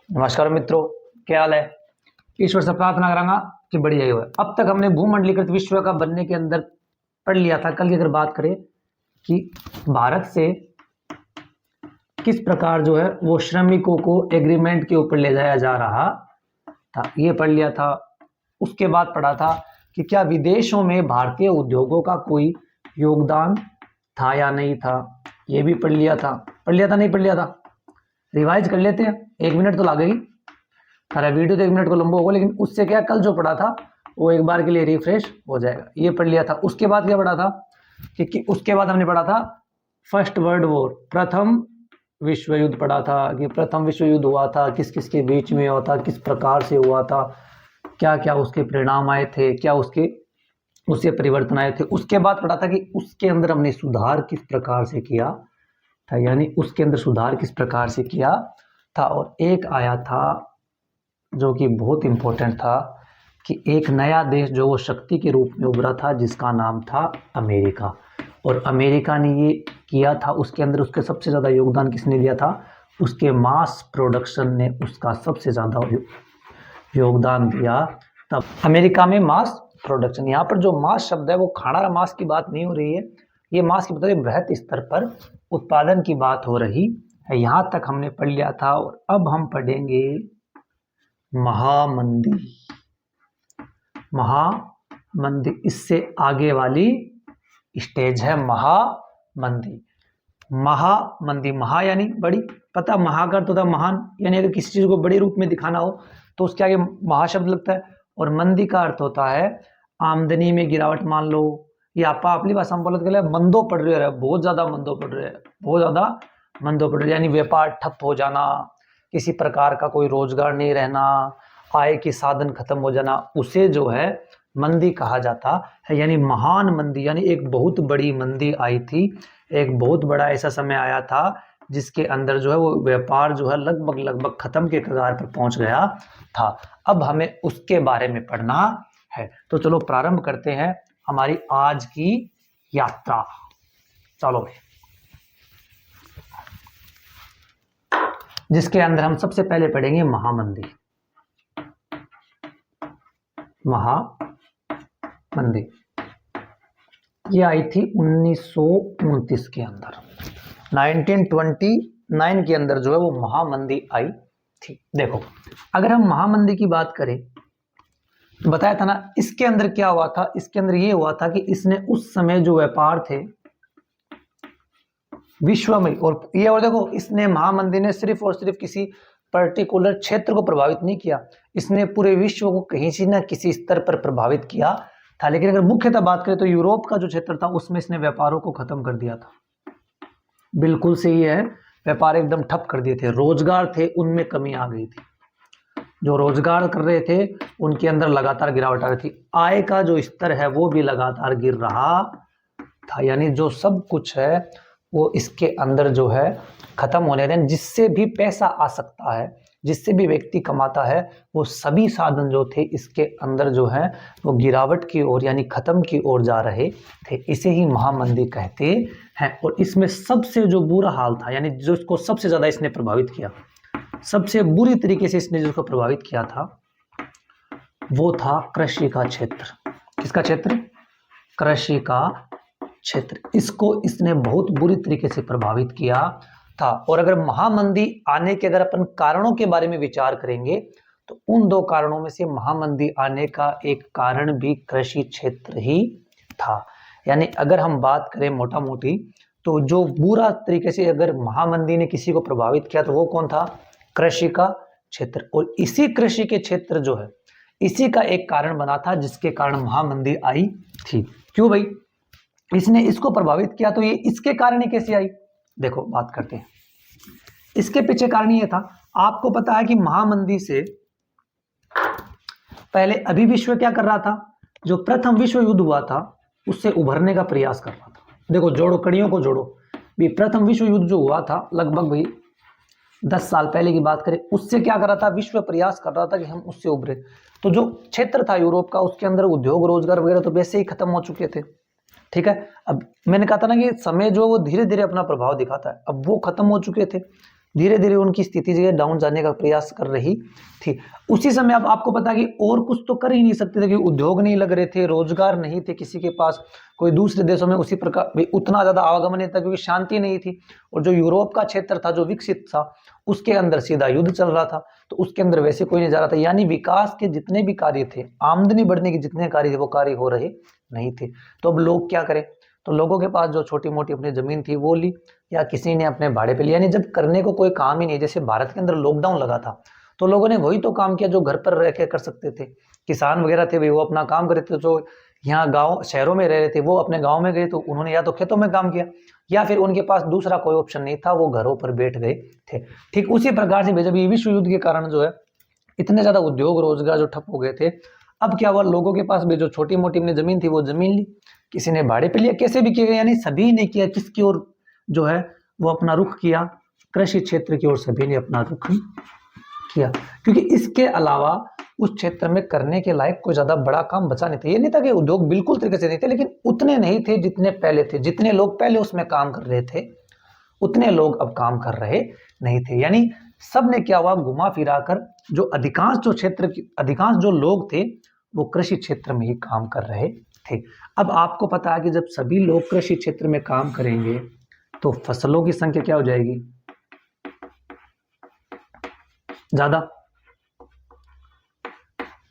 नमस्कार मित्रों, क्या हाल है। ईश्वर से प्रार्थना करांगा कि बढ़िया ही हो। अब तक हमने भूमंडलीकृत विश्व का बनने के अंदर पढ़ लिया था। कल की अगर बात करें कि भारत से किस प्रकार जो है वो श्रमिकों को एग्रीमेंट के ऊपर ले जाया जा रहा था, ये पढ़ लिया था। उसके बाद पढ़ा था कि क्या विदेशों में भारतीय उद्योगों का कोई योगदान था या नहीं था, ये भी पढ़ लिया था। नहीं पढ़ लिया था, रिवाइज कर लेते हैं। 1 मिनट तो लगेगी, सारा वीडियो तो 1 मिनट को लंबा होगा, लेकिन उससे क्या कल जो पढ़ा था वो एक बार के लिए रिफ्रेश हो जाएगा। ये पढ़ लिया था। उसके बाद क्या पढ़ा था कि उसके बाद हमने पढ़ा था फर्स्ट वर्ल्ड वॉर, प्रथम विश्व युद्ध पढ़ा था कि प्रथम विश्व युद्ध हुआ था, किस किस के बीच में हुआ था, किस प्रकार से हुआ था, क्या क्या उसके परिणाम आए थे, क्या उससे परिवर्तन आए थे। उसके बाद पढ़ा था कि उसके अंदर हमने सुधार किस प्रकार से किया था, यानी उसके अंदर सुधार किस प्रकार से किया था। और एक आया था जो कि बहुत इंपॉर्टेंट था कि एक नया देश जो वो शक्ति के रूप में उभरा था, जिसका नाम था अमेरिका। और अमेरिका ने ये किया था, उसके अंदर उसके सबसे ज़्यादा योगदान किसने दिया था, उसके मास प्रोडक्शन ने उसका सबसे ज़्यादा योगदान दिया। तब अमेरिका में मास प्रोडक्शन, यहाँ पर जो मास शब्द है वो खाना मास की बात नहीं हो रही है, ये मास की बता बृहत स्तर पर उत्पादन की बात हो रही है। यहाँ तक हमने पढ़ लिया था। और अब हम पढ़ेंगे महामंदी। महामंदी इससे आगे वाली स्टेज है महामंदी। महामंदी, महा यानी बड़ी, पता महा का अर्थ होता है महान, यानी अगर किसी चीज को बड़े रूप में दिखाना हो तो उसके आगे महा शब्द लगता है। और मंदी का अर्थ होता है आमदनी में गिरावट। मान लो ये आपा अपनी भाषा में बोलत गया मंदो पड़ रहे है, बहुत ज्यादा मंदो पड़ रहे है, बहुत ज्यादा मंदो पड़ रहे, यानी व्यापार ठप हो जाना, किसी प्रकार का कोई रोजगार नहीं रहना, आय के साधन खत्म हो जाना, उसे जो है मंदी कहा जाता है। यानी महान मंदी, यानी एक बहुत बड़ी मंदी आई थी, एक बहुत बड़ा ऐसा समय आया था जिसके अंदर जो है वो व्यापार जो है लगभग खत्म के कगार पर पहुंच गया था। अब हमें उसके बारे में पढ़ना है, तो चलो प्रारंभ करते हैं हमारी आज की यात्रा। चलो भाई, जिसके अंदर हम सबसे पहले पढ़ेंगे महामंदी। महामंदी ये आई थी 1929 के अंदर, 1929 के अंदर जो है वो महामंदी आई थी। देखो, अगर हम महामंदी की बात करें तो बताया था ना, इसके अंदर क्या हुआ था, इसके अंदर ये हुआ था कि इसने उस समय जो व्यापार थे विश्व में, और ये और देखो, इसने महामंदी ने सिर्फ और सिर्फ किसी पर्टिकुलर क्षेत्र को प्रभावित नहीं किया, इसने पूरे विश्व को कहीं से ना किसी स्तर पर प्रभावित किया था। लेकिन अगर मुख्यतः बात करें तो यूरोप का जो क्षेत्र था उसमें इसने व्यापारों को खत्म कर दिया था। बिल्कुल सही है, व्यापार एकदम ठप कर दिए थे, रोजगार थे उनमें कमी आ गई थी, जो रोजगार कर रहे थे उनके अंदर लगातार गिरावट आ रही थी, आय का जो स्तर है वो भी लगातार गिर रहा था। यानी जो सब कुछ है वो इसके अंदर जो है खत्म होने दें, जिससे भी पैसा आ सकता है, जिससे भी व्यक्ति कमाता है, वो सभी साधन जो थे इसके अंदर जो है वो गिरावट की ओर यानी खत्म की ओर जा रहे थे। इसे ही महामंदी कहते हैं। और इसमें सबसे जो बुरा हाल था, यानी जिसको सबसे ज्यादा इसने प्रभावित किया, सबसे बुरी तरीके से इसने जिसको प्रभावित किया था वो था कृषि का क्षेत्र। किसका क्षेत्र? कृषि का क्षेत्र। इसको इसने बहुत बुरी तरीके से प्रभावित किया था। और अगर महामंदी आने के अगर अपन कारणों के बारे में विचार करेंगे तो उन दो कारणों में से महामंदी आने का एक कारण भी कृषि क्षेत्र ही था। यानी अगर हम बात करें मोटा मोटी तो जो बुरा तरीके से अगर महामंदी ने किसी को प्रभावित किया तो वो कौन था? कृषि का क्षेत्र। और इसी कृषि के क्षेत्र जो है इसी का एक कारण बना था जिसके कारण महामंदी आई थी। क्यों भाई इसने इसको प्रभावित किया, तो ये इसके कारण ही कैसे आई? देखो बात करते हैं। इसके पीछे कारण ये था, आपको पता है कि महामंदी से पहले अभी विश्व क्या कर रहा था? जो प्रथम विश्व युद्ध हुआ था उससे उभरने का प्रयास कर रहा था। देखो जोड़ो, कड़ियों को जोड़ो भी। प्रथम विश्व युद्ध जो हुआ था लगभग भाई 10 साल पहले की बात करें, उससे क्या कर रहा था? विश्व प्रयास कर रहा था कि हम उससे उभरे। तो जो क्षेत्र था यूरोप का उसके अंदर उद्योग रोजगार वगैरह तो वैसे ही खत्म हो चुके थे। ठीक है, अब मैंने कहा था ना कि समय जो वो धीरे धीरे अपना प्रभाव दिखाता है, अब वो खत्म हो चुके थे। धीरे धीरे उनकी स्थिति जो है डाउन जाने का प्रयास कर रही थी। उसी समय अब आपको पता कि और कुछ तो कर ही नहीं सकते थे, कि उद्योग नहीं लग रहे थे, रोजगार नहीं थे किसी के पास, कोई दूसरे देशों में उसी प्रकार भी उतना ज्यादा आवागमन नहीं था, क्योंकि शांति नहीं थी। और जो यूरोप का क्षेत्र था जो विकसित था, उसके अंदर सीधा युद्ध चल रहा था, तो उसके अंदर वैसे कोई नहीं जा रहा था। यानी विकास के जितने भी कार्य थे, आमदनी बढ़ने के जितने कार्य थे, वो कार्य हो रहे नहीं थे। तो अब लोग क्या करें? तो लोगों के पास जो छोटी मोटी अपनी जमीन थी वो ली, या किसी ने अपने भाड़े पे लिया। यानी जब करने को कोई काम ही नहीं, जैसे भारत के अंदर लॉकडाउन लगा था, तो लोगों ने वही तो काम किया जो घर पर रह के कर सकते थे। किसान वगैरह थे भाई, वो अपना काम कर रहे थे। जो यहाँ गांव शहरों में रह रहे थे, वो अपने गांव में गए, तो उन्होंने या तो खेतों में काम किया, या फिर उनके पास दूसरा कोई ऑप्शन नहीं था, वो घरों पर बैठ गए थे। ठीक उसी प्रकार से जब ये विश्व युद्ध के कारण जो है इतने ज्यादा उद्योग रोजगार जो ठप हो गए थे, अब क्या हुआ, लोगों के पास भी जो छोटी मोटी अपनी जमीन थी वो जमीन ली, किसी ने भाड़े पे लिया, कैसे भी किया, यानी सभी ने किया किसकी ओर जो है वो अपना रुख किया, कृषि क्षेत्र की ओर सभी ने अपना रुख किया। क्योंकि इसके अलावा उस क्षेत्र में करने के लायक कोई ज्यादा बड़ा काम बचा नहीं था। ये नहीं था कि उद्योग बिल्कुल तरीके से नहीं थे, लेकिन उतने नहीं थे जितने पहले थे। जितने लोग पहले उसमें काम कर रहे थे, उतने लोग अब काम कर रहे नहीं थे। यानी सब ने क्या हुआ, घुमा फिरा कर जो अधिकांश जो क्षेत्र की अधिकांश जो लोग थे वो कृषि क्षेत्र में ही काम कर रहे थे। अब आपको पता है कि जब सभी लोग कृषि क्षेत्र में काम करेंगे तो फसलों की संख्या क्या हो जाएगी, ज्यादा।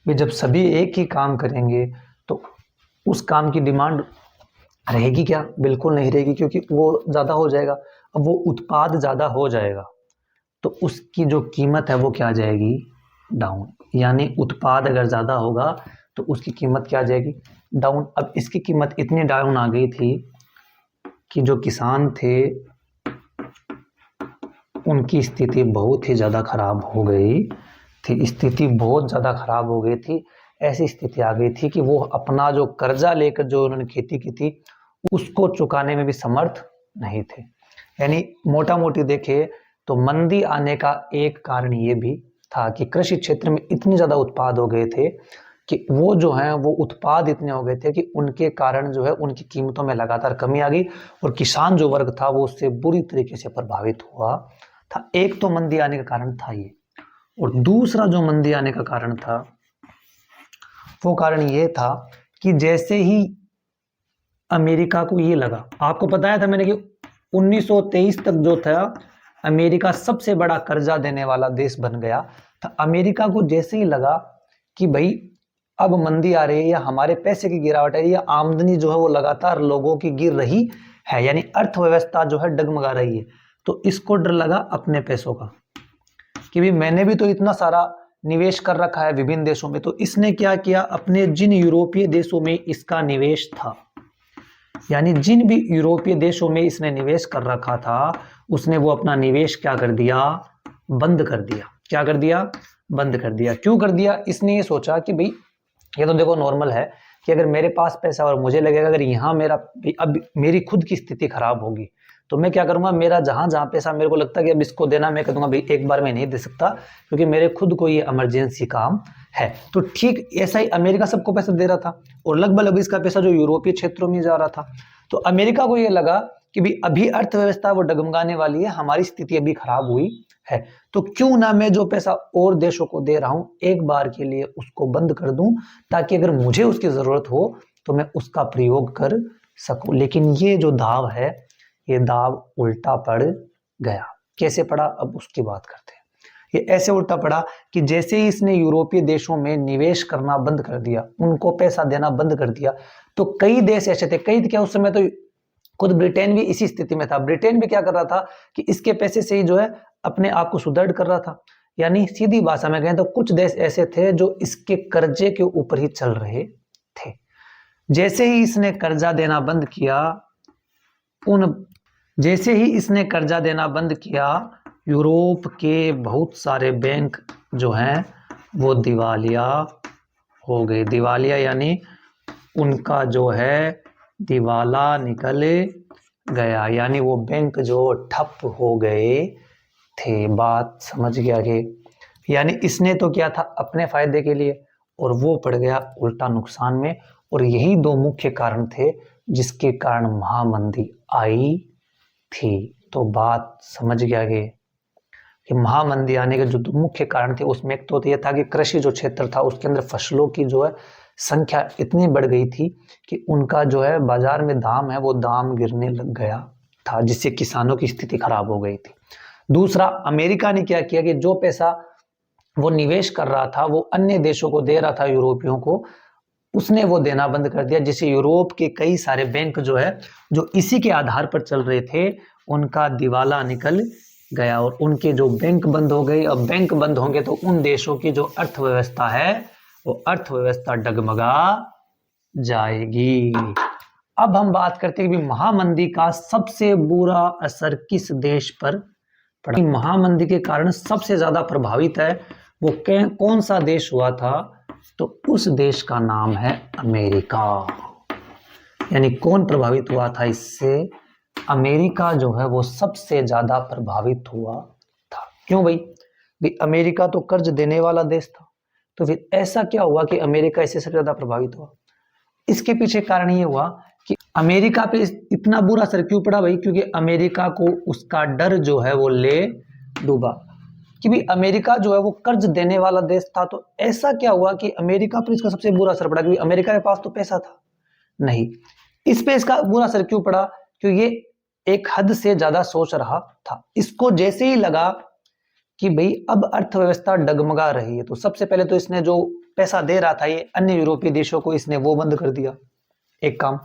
जब सभी एक ही काम करेंगे तो उस काम की डिमांड रहेगी क्या? बिल्कुल नहीं रहेगी, क्योंकि वो ज्यादा हो जाएगा। अब वो उत्पाद ज्यादा हो जाएगा तो उसकी जो कीमत है वो क्या आ जाएगी, डाउन। यानी उत्पाद अगर ज्यादा होगा तो उसकी कीमत क्या आ जाएगी, डाउन। अब इसकी कीमत इतनी डाउन आ गई थी कि जो किसान थे उनकी स्थिति बहुत ही ज्यादा खराब हो गई थी। स्थिति बहुत ज्यादा खराब हो गई थी। ऐसी स्थिति आ गई थी कि वो अपना जो कर्जा लेकर जो उन्होंने खेती की थी उसको चुकाने में भी समर्थ नहीं थे। यानी मोटा मोटी देखे तो मंदी आने का एक कारण ये भी था कि कृषि क्षेत्र में इतने ज्यादा उत्पाद हो गए थे कि वो जो है वो उत्पाद इतने हो गए थे कि उनके कारण जो है उनकी कीमतों में लगातार कमी आ गई, और किसान जो वर्ग था वो उससे बुरी तरीके से प्रभावित हुआ था। एक तो मंदी आने का कारण था ये, और दूसरा जो मंदी आने का कारण था वो कारण ये था कि जैसे ही अमेरिका को ये लगा, आपको बताया था मैंने कि 1923 तक जो था अमेरिका सबसे बड़ा कर्जा देने वाला देश बन गया था। अमेरिका को जैसे ही लगा कि भाई अब मंदी आ रही है, या हमारे पैसे की गिरावट है, या आमदनी जो है वो लगातार लोगों की गिर रही है, यानी अर्थव्यवस्था जो है डगमगा रही है, तो इसको डर लगा अपने पैसों का कि भाई मैंने भी तो इतना सारा निवेश कर रखा है विभिन्न देशों में। तो इसने क्या किया, अपने जिन यूरोपीय देशों में इसका निवेश था, यानी जिन भी यूरोपीय देशों में इसने निवेश कर रखा था उसने वो अपना निवेश क्या कर दिया, बंद कर दिया। क्या कर दिया, बंद कर दिया। क्यों कर दिया? इसने ये सोचा कि भाई ये तो देखो नॉर्मल है कि अगर मेरे पास पैसा और मुझे लगेगा अगर यहाँ मेरा अब मेरी खुद की स्थिति खराब होगी तो मैं क्या करूंगा, मेरा जहां जहां पैसा मेरे को लगता है कि अब इसको देना, मैं कह दूंगा भाई एक बार में नहीं दे सकता क्योंकि मेरे खुद को ये इमरजेंसी काम है। तो ठीक ऐसा ही अमेरिका सबको पैसा दे रहा था और लगभग इसका पैसा जो यूरोपीय क्षेत्रों में जा रहा था। तो अमेरिका को ये लगा कि भाई अभी अर्थव्यवस्था वो डगमगाने वाली है, हमारी स्थिति अभी खराब हुई है, तो क्यों ना मैं जो पैसा और देशों को दे रहा हूं एक बार के लिए उसको बंद कर दूं, ताकि अगर मुझे उसकी जरूरत हो तो मैं उसका प्रयोग कर सकूं। लेकिन ये जो दाव है ये दाव उल्टा पड़ गया। कैसे पड़ा, अब उसकी बात करते हैं। ये ऐसे उल्टा पड़ा कि जैसे ही इसने यूरोपीय देशों में निवेश करना बंद कर दिया, उनको पैसा देना बंद कर दिया, तो कई देश ऐसे थे, कई क्या उस समय तो खुद ब्रिटेन भी इसी स्थिति में था। ब्रिटेन भी क्या कर रहा था कि इसके पैसे से ही जो है अपने आप को सुदृढ़ कर रहा था। यानी सीधी भाषा में कहें तो कुछ देश ऐसे थे जो इसके कर्जे के ऊपर ही चल रहे थे। जैसे ही इसने कर्जा देना बंद किया, जैसे ही इसने कर्जा देना बंद किया, यूरोप के बहुत सारे बैंक जो हैं वो दिवालिया हो गए। दिवालिया यानी उनका जो है दिवाला निकल गया, यानी वो बैंक जो ठप हो गए थे। बात समझ गया कि यानी इसने तो किया था अपने फायदे के लिए और वो पड़ गया उल्टा नुकसान में। और यही दो मुख्य कारण थे जिसके कारण महामंदी आई थी। तो बात समझ गया कि कि महामंदी आने के जो मुख्य कारण थे उसमें एक तो यह था कि कृषि जो क्षेत्र था उसके अंदर फसलों की जो है संख्या इतनी बढ़ गई थी कि उनका जो है बाजार में दाम है वो दाम गिरने लग गया था, जिससे किसानों की स्थिति खराब हो गई थी। दूसरा, अमेरिका ने क्या किया कि जो पैसा वो निवेश कर रहा था वो अन्य देशों को दे रहा था, यूरोपियों को, उसने वो देना बंद कर दिया, जिससे यूरोप के कई सारे बैंक जो है जो इसी के आधार पर चल रहे थे उनका दिवाला निकल गया और उनके जो बैंक बंद हो गए। अब बैंक बंद होंगे तो उन देशों की जो अर्थव्यवस्था है वो अर्थव्यवस्था डगमगा जाएगी। अब हम बात करते हैं कि महामंदी का सबसे बुरा असर किस देश पर पड़ा। महामंदी के कारण सबसे ज्यादा प्रभावित है वो कौन सा देश हुआ था, तो उस देश का नाम है अमेरिका। यानी कौन प्रभावित हुआ था इससे, अमेरिका जो है वो सबसे ज्यादा प्रभावित हुआ था। क्यों भाई अमेरिका तो कर्ज देने वाला देश था, तो फिर ऐसा क्या हुआ कि अमेरिका इससे सबसे ज्यादा प्रभावित हुआ। इसके पीछे कारण ये हुआ कि अमेरिका पे इतना बुरा असर क्यों पड़ा भाई, क्योंकि अमेरिका को उसका डर जो है वो ले डूबा कि भाई अमेरिका जो है वो कर्ज देने वाला देश था। तो ऐसा क्या हुआ कि अमेरिका पर इसका सबसे बुरा असर पड़ा, क्योंकि अमेरिका के पास तो पैसा था नहीं, इस पे इसका बुरा असर क्यों पड़ा, क्योंकि ये एक हद से ज्यादा सोच रहा था। इसको जैसे ही लगा कि भाई अब अर्थव्यवस्था डगमगा रही है, तो सबसे पहले तो इसने जो पैसा दे रहा था ये अन्य यूरोपीय देशों को, इसने वो बंद कर दिया, एक काम।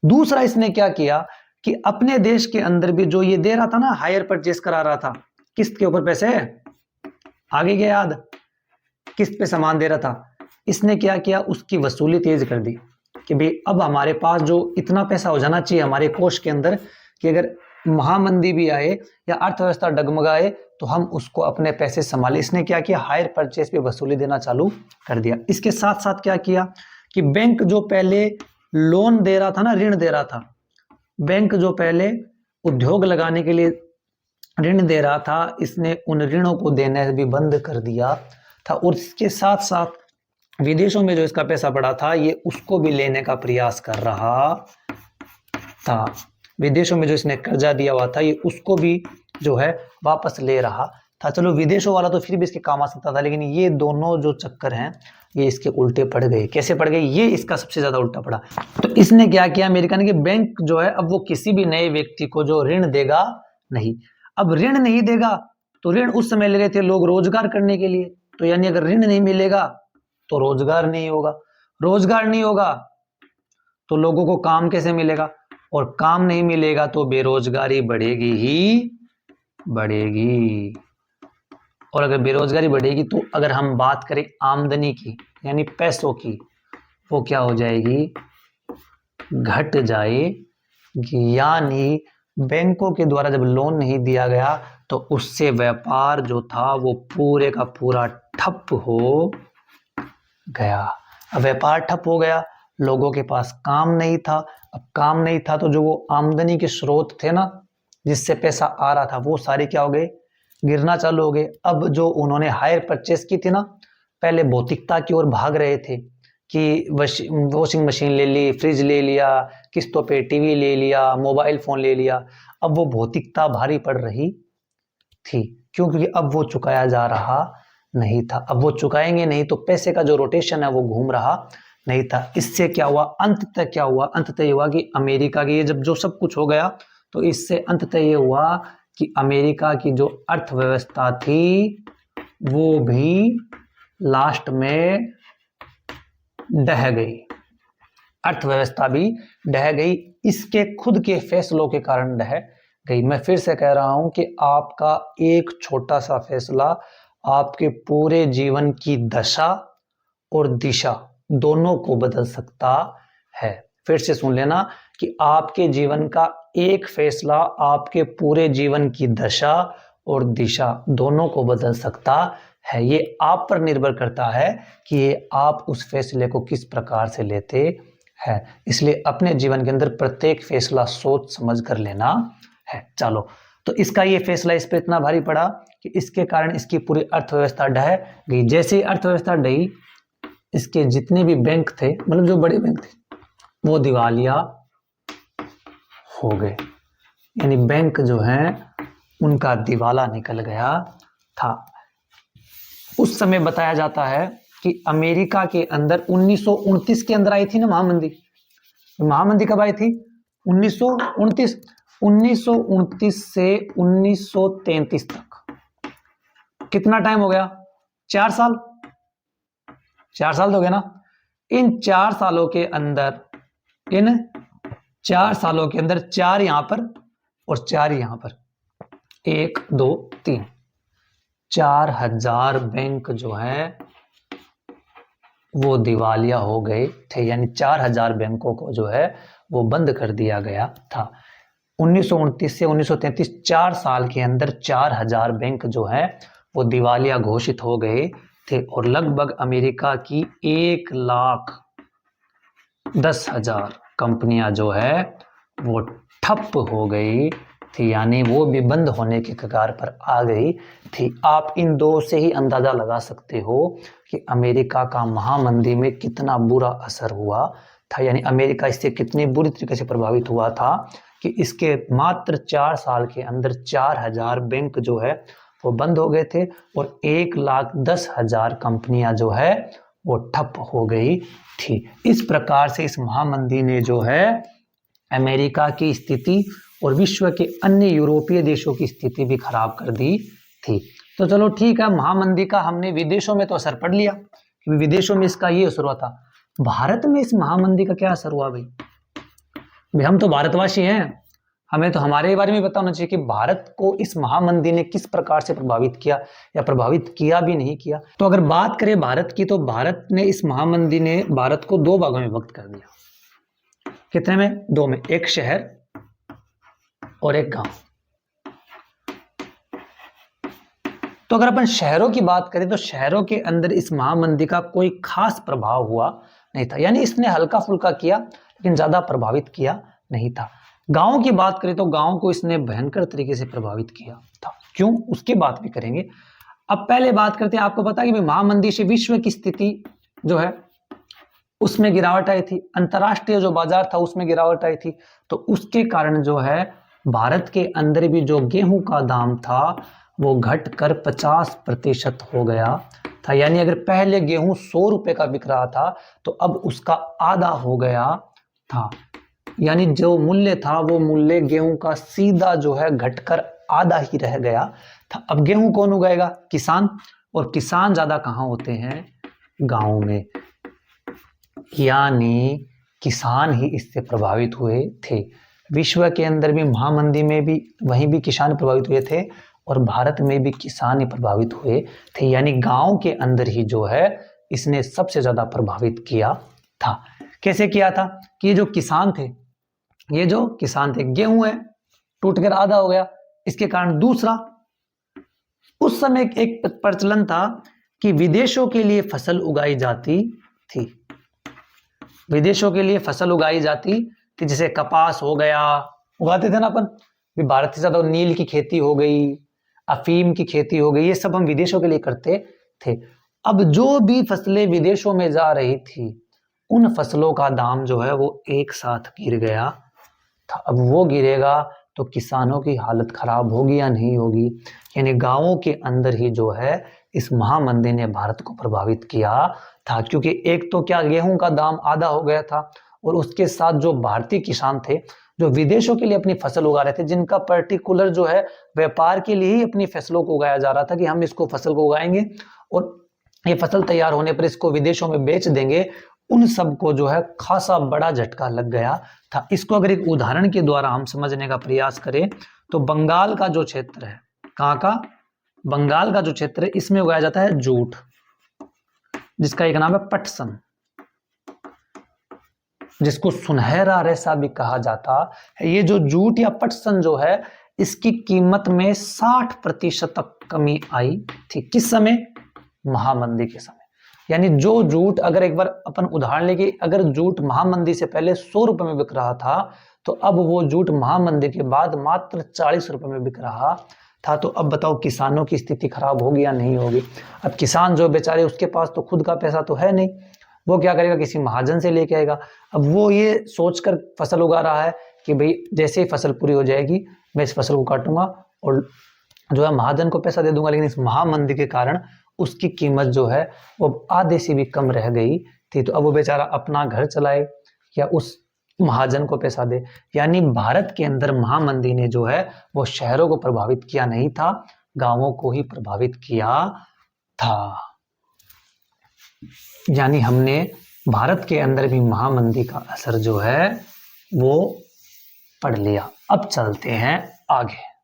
दूसरा, इसने क्या किया कि अपने देश के अंदर भी जो ये दे रहा था ना, हायर परचेस करा रहा था, किस्त के ऊपर पैसे, आगे क्या याद, किस्त पे सामान दे रहा था, इसने क्या किया, उसकी वसूली तेज कर दी कि भाई अब हमारे पास जो इतना पैसा हो जाना चाहिए हमारे कोष के अंदर कि अगर महामंदी भी आए या अर्थव्यवस्था डगमगाए तो हम उसको अपने पैसे संभाले। इसने क्या किया, हायर परचेस पे वसूली देना चालू कर दिया। इसके साथ साथ क्या किया कि बैंक जो पहले लोन दे रहा था ना, ऋण दे रहा था, बैंक जो पहले उद्योग लगाने के लिए ऋण दे रहा था, इसने उन ऋणों को देने भी बंद कर दिया था। और इसके साथ साथ विदेशों में जो इसका पैसा पड़ा था ये उसको भी लेने का प्रयास कर रहा था। विदेशों में जो इसने कर्जा दिया हुआ था ये उसको भी जो है वापस ले रहा था। चलो विदेशों वाला तो फिर भी इसके काम आ सकता था, लेकिन ये दोनों जो चक्कर हैं ये इसके उल्टे पड़ गए। कैसे पड़ गए, ये इसका सबसे ज्यादा उल्टा पड़ा। तो इसने क्या किया अमेरिका ने कि बैंक जो है अब वो किसी भी नए व्यक्ति को जो ऋण देगा नहीं। अब ऋण नहीं देगा तो ऋण उस समय ले रहे थे लोग रोजगार करने के लिए, तो यानी अगर ऋण नहीं मिलेगा तो रोजगार नहीं होगा, रोजगार नहीं होगा तो लोगों को काम कैसे मिलेगा, और काम नहीं मिलेगा तो बेरोजगारी बढ़ेगी ही बढ़ेगी। और अगर बेरोजगारी बढ़ेगी तो अगर हम बात करें आमदनी की यानी पैसों की, वो क्या हो जाएगी, घट जाएगी। यानी बैंकों के द्वारा जब लोन नहीं दिया गया तो उससे व्यापार जो था वो पूरे का पूरा ठप हो गया। अब व्यापार ठप हो गया, लोगों के पास काम नहीं था। अब काम नहीं था तो जो वो आमदनी के स्रोत थे ना, जिससे पैसा आ रहा था, वो सारे क्या हो गए, गिरना चालू हो गए। अब जो उन्होंने हायर परचेस की थी ना, पहले भौतिकता की ओर भाग रहे थे कि वॉशिंग मशीन ले ली, फ्रिज ले लिया, किस्तों पे टीवी ले लिया, मोबाइल फोन ले लिया। अब वो भौतिकता भारी पड़ रही थी, क्यों, क्योंकि अब वो चुकाया जा रहा नहीं था। अब वो चुकाएंगे नहीं तो पैसे का जो रोटेशन है वो घूम रहा नहीं था। इससे क्या हुआ, अंततः क्या हुआ, अंततः ये हुआ कि अमेरिका की जब जो सब कुछ हो गया तो इससे अंततः ये हुआ कि अमेरिका की जो अर्थव्यवस्था थी वो भी लास्ट में ढह गई, अर्थव्यवस्था भी ढह गई, इसके खुद के फैसलों के कारण ढह गई। मैं फिर से कह रहा हूं कि आपका एक छोटा सा फैसला आपके पूरे जीवन की दशा और दिशा दोनों को बदल सकता है। फिर से सुन लेना कि आपके जीवन का एक फैसला आपके पूरे जीवन की दशा और दिशा दोनों को बदल सकता है। ये आप पर निर्भर करता है कि ये आप उस फैसले को किस प्रकार से लेते हैं। इसलिए अपने जीवन के अंदर प्रत्येक फैसला सोच समझ कर लेना है। चलो, तो इसका ये फैसला इस पर इतना भारी पड़ा कि इसके कारण इसकी पूरी अर्थव्यवस्था ढह गई। जैसे ही अर्थव्यवस्था ढही, इसके जितने भी बैंक थे, मतलब जो बड़े बैंक थे, वो दिवालिया हो गए। यानी बैंक जो है उनका दिवाला निकल गया था। उस समय बताया जाता है कि अमेरिका के अंदर 1929 के अंदर आई थी ना महामंदी। महामंदी कब आई थी? 1929। 1929 से 1933 तक कितना टाइम हो गया? 4 साल। 4 साल तो हो गया ना। इन 4 सालों के अंदर, इन 4 सालों के अंदर 4 यहां पर और 4 यहां पर, 1 2 3, 4000 बैंक जो है वो दिवालिया हो गए थे। यानी 4000 बैंकों को जो है वो बंद कर दिया गया था। 1929 से 1933 4 साल के अंदर 4000 बैंक जो है वो दिवालिया घोषित हो गए थे और लगभग अमेरिका की 1,10,000 कंपनियां जो है वो ठप हो गई थी, यानी वो भी बंद होने के कगार पर आ गई थी। आप इन दो से ही अंदाजा लगा सकते हो कि अमेरिका का महामंदी में कितना बुरा असर हुआ था, यानी अमेरिका इससे कितनी बुरी तरीके से प्रभावित हुआ था कि इसके मात्र 4 साल के अंदर 4000 बैंक जो है वो बंद हो गए थे और 1,10,000 कंपनियां जो है वो ठप हो गई थी। इस प्रकार से इस महामंदी ने जो है अमेरिका की स्थिति और विश्व के अन्य यूरोपीय देशों की स्थिति भी खराब कर दी थी। तो चलो ठीक है, महामंदी का हमने विदेशों में तो असर पढ़ लिया कि विदेशों में इसका ये असर हुआ था। भारत में इस महामंदी का क्या असर हुआ भाई? हम तो भारतवासी हैं, हमें तो हमारे बारे में पता होना चाहिए कि भारत को इस महामंदी ने किस प्रकार से प्रभावित किया या प्रभावित किया भी नहीं किया। तो अगर बात करें भारत की, तो भारत ने इस महामंदी ने भारत को 2 भागों में विभक्त कर दिया। कितने में? 2 में, एक शहर और एक गांव। तो अगर अपन शहरों की बात करें तो शहरों के अंदर इस महामंदी का कोई खास प्रभाव हुआ नहीं था, यानी इसने हल्का फुल्का किया लेकिन ज्यादा प्रभावित किया नहीं था। गांव की बात करें तो गांव को इसने भयंकर तरीके से प्रभावित किया था। क्यों, उसकी बात भी करेंगे। अब पहले बात करते हैं, आपको पता है कि महामंदी से विश्व की स्थिति जो है उसमें गिरावट आई थी, अंतरराष्ट्रीय जो बाजार था उसमें गिरावट आई थी। तो उसके कारण जो है भारत के अंदर भी जो गेहूं का दाम था वो घटकर 50% हो गया था। यानी अगर पहले गेहूं 100 रुपए का बिक रहा था तो अब उसका आधा हो गया था, यानी जो मूल्य था वो मूल्य गेहूं का सीधा जो है घटकर आधा ही रह गया था। अब गेहूं कौन उगाएगा? किसान, और किसान ज्यादा कहां होते हैं? गांव में, यानी किसान ही इससे प्रभावित हुए थे। विश्व के अंदर भी महामंदी में भी वहीं भी किसान प्रभावित हुए थे और भारत में भी किसान ही प्रभावित हुए थे, यानी गांव के अंदर ही जो है इसने सबसे ज्यादा प्रभावित किया था। कैसे किया था कि ये जो किसान थे, गेहूं है टूट कर आधा हो गया, इसके कारण। दूसरा, उस समय एक प्रचलन था कि विदेशों के लिए फसल उगाई जाती थी। विदेशों के लिए फसल उगाई जाती थी, जैसे कपास हो गया, उगाते थे ना अपन, भारत से ज्यादा नील की खेती हो गई, अफीम की खेती हो गई, ये सब हम विदेशों के लिए करते थे। अब जो भी फसलें विदेशों में जा रही थी उन फसलों का दाम जो है वो एक साथ गिर गया था। अब वो गिरेगा तो किसानों की हालत खराब होगी या नहीं होगी? यानी गांवों के अंदर ही जो है इस महामंदी ने भारत को प्रभावित किया था, क्योंकि एक तो क्या गेहूं का दाम आधा हो गया था और उसके साथ जो भारतीय किसान थे जो विदेशों के लिए अपनी फसल उगा रहे थे, जिनका पर्टिकुलर जो है व्यापार के लिए ही अपनी फसलों को उगाया जा रहा था कि हम इसको फसल को उगाएंगे और ये फसल तैयार होने पर इसको विदेशों में बेच देंगे, उन सबको जो है खासा बड़ा झटका लग गया था। इसको अगर एक उदाहरण के द्वारा हम समझने का प्रयास करें तो बंगाल का जो क्षेत्र है, कहाँ का? बंगाल का जो क्षेत्र है, इसमें उगाया जाता है जूट, जिसका एक नाम है पटसन, जिसको सुनहरा रेशा भी कहा जाता है। ये जो जूट या पटसन जो है इसकी कीमत में 60% तक कमी आई थी। किस समय? महामंदी के समय। यानी जो जूट, अगर एक बार अपन उदाहरण लेके, अगर जूट महामंदी से पहले 100 रुपए में बिक रहा था तो अब वो जूट महामंदी के बाद मात्र 40 रुपए में बिक रहा था। तो अब बताओ किसानों की स्थिति खराब होगी या नहीं होगी? अब किसान जो बेचारे, उसके पास तो खुद का पैसा तो है नहीं, वो क्या करेगा? किसी महाजन से लेके आएगा। अब वो ये सोचकर फसल उगा रहा है कि भाई जैसे ही फसल पूरी हो जाएगी मैं इस फसल को काटूंगा और जो है महाजन को पैसा दे दूंगा, लेकिन इस महामंदी के कारण उसकी कीमत जो है वो आधे से भी कम रह गई थी। तो अब वो बेचारा अपना घर चलाए या उस महाजन को पैसा दे। यानी भारत के अंदर महामंदी ने जो है वो शहरों को प्रभावित किया नहीं था, गांवों को ही प्रभावित किया था। यानी हमने भारत के अंदर भी महामंदी का असर जो है वो पढ़ लिया। अब चलते हैं आगे।